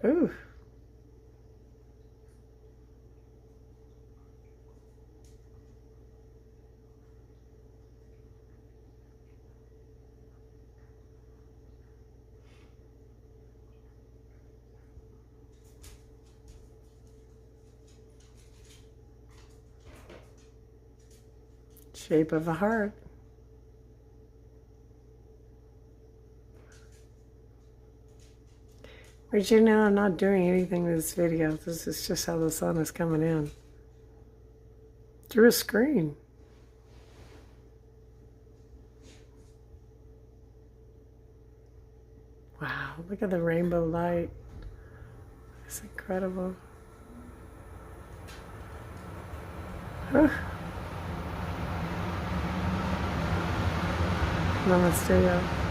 Ooh. Shape of a heart. But you know, I'm not doing anything with this video. This is just how the sun is coming in. Through a screen. Wow, look at the rainbow light. It's incredible. Namaste, y'all.